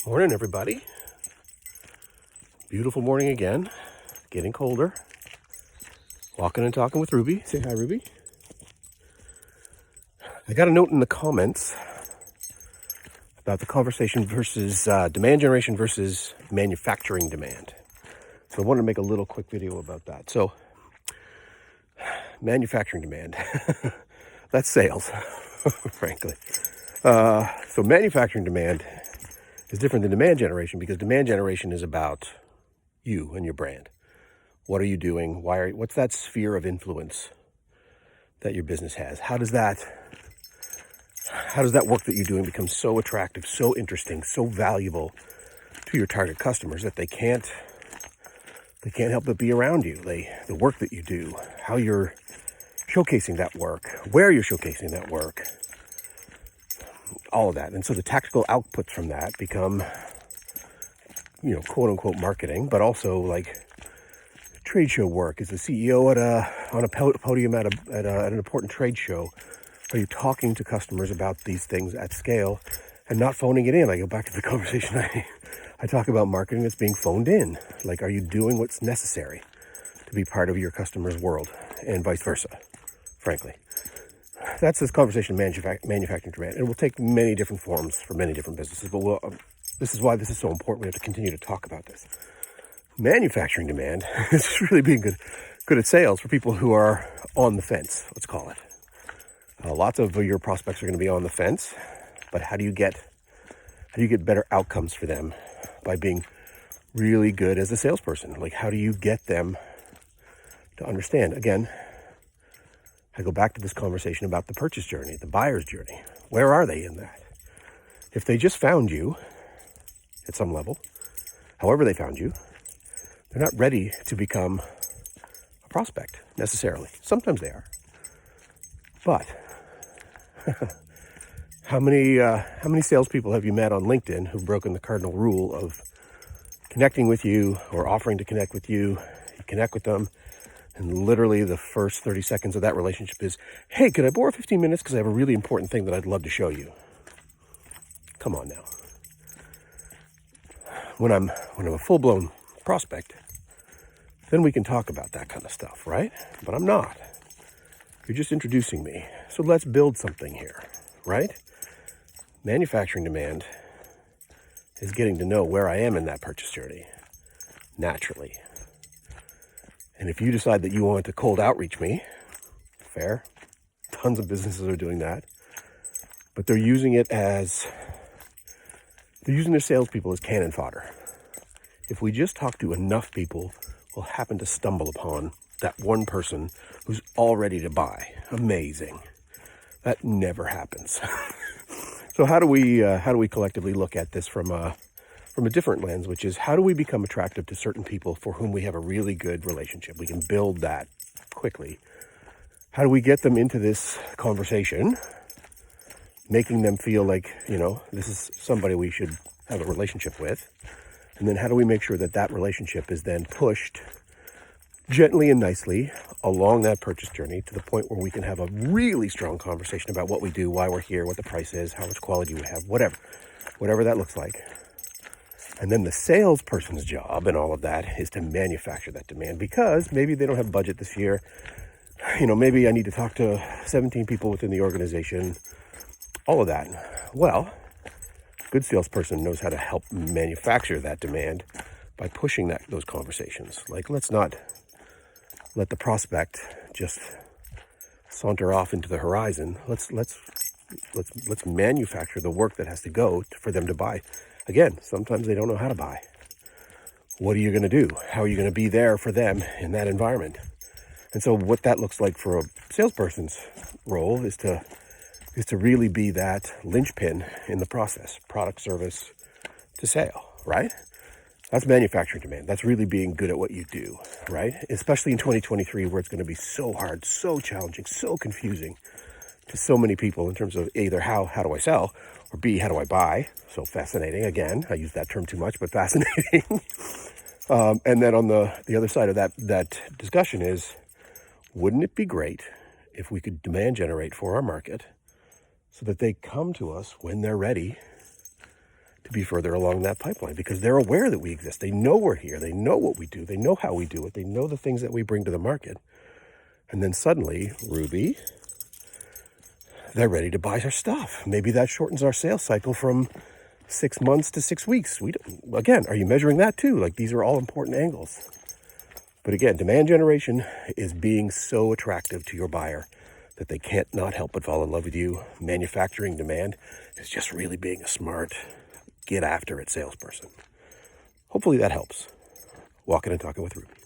Morning, everybody. Beautiful morning again. Getting colder. Walking and talking with Ruby. Say hi, Ruby. I got a note in the comments about the conversation versus demand generation versus manufacturing demand. So I wanted to make a little quick video about that. So, manufacturing demand. That's sales, frankly. So manufacturing demand is different than demand generation because demand generation is about you and your brand. What are you doing? What's that sphere of influence that your business has? How does that work that you're doing become so attractive, so interesting, so valuable to your target customers that they can't help but be around you? The work that you do, how you're showcasing that work, where you're showcasing that work, all of that. And so the tactical outputs from that become, quote unquote marketing, but also like trade show work. Is the CEO on a podium at an important trade show? Are you talking to customers about these things at scale and not phoning it in? I go back to the conversation I talk about marketing that's being phoned in. Like, are you doing what's necessary to be part of your customer's world and vice versa, frankly? That's this conversation of manufacturing demand. And it will take many different forms for many different businesses, but this is why this is so important. We have to continue to talk about this. Manufacturing demand is really being good at sales for people who are on the fence, let's call it. Lots of your prospects are going to be on the fence, but how do you get better outcomes for them by being really good as a salesperson? Like, how do you get them to understand? Again, I go back to this conversation about the purchase journey, the buyer's journey. Where are they in that? If they just found you at some level, however they found you, they're not ready to become a prospect necessarily. Sometimes they are. But how many salespeople have you met on LinkedIn who've broken the cardinal rule of connecting with you or offering to connect with you? You connect with them, and literally the first 30 seconds of that relationship is, hey, could I borrow 15 minutes because I have a really important thing that I'd love to show you? Come on now. When I'm a full-blown prospect, then we can talk about that kind of stuff, right? But I'm not. You're just introducing me. So let's build something here, right? Manufacturing demand is getting to know where I am in that purchase journey naturally. And if you decide that you want to cold outreach me, fair. Tons of businesses are doing that. But they're using their salespeople as cannon fodder. If we just talk to enough people, we'll happen to stumble upon that one person who's all ready to buy. Amazing. That never happens. So how do we collectively look at this from a different lens, which is how do we become attractive to certain people for whom we have a really good relationship? We can build that quickly. How do we get them into this conversation, making them feel like, this is somebody we should have a relationship with? And then how do we make sure that relationship is then pushed gently and nicely along that purchase journey to the point where we can have a really strong conversation about what we do, why we're here, what the price is, how much quality we have, whatever that looks like. And then the salesperson's job and all of that is to manufacture that demand, because maybe they don't have budget this year. Maybe I need to talk to 17 people within the organization, all of that. Well, a good salesperson knows how to help manufacture that demand by pushing those conversations. Like, let's not let the prospect just saunter off into the horizon. Let's manufacture the work that has to go for them to buy. Again, sometimes they don't know how to buy. What are you going to do? How are you going to be there for them in that environment? And so what that looks like for a salesperson's role is to really be that linchpin in the process, product, service to sale, right? That's manufacturing demand. That's really being good at what you do, right? Especially in 2023, where it's going to be so hard, so challenging, so confusing to so many people in terms of either how do I sell, or B, how do I buy? So fascinating. Again, I use that term too much, but fascinating. And then on the other side of that discussion is, wouldn't it be great if we could demand generate for our market so that they come to us when they're ready to be further along that pipeline because they're aware that we exist. They know we're here. They know what we do. They know how we do it. They know the things that we bring to the market. And then suddenly, Ruby, they're ready to buy our stuff. Maybe that shortens our sales cycle from 6 months to 6 weeks. Again, are you measuring that too? Like, these are all important angles. But again, demand generation is being so attractive to your buyer that they can't not help but fall in love with you. Manufacturing demand is just really being a smart, get after it salesperson. Hopefully that helps. Walking and Talking with Ruby.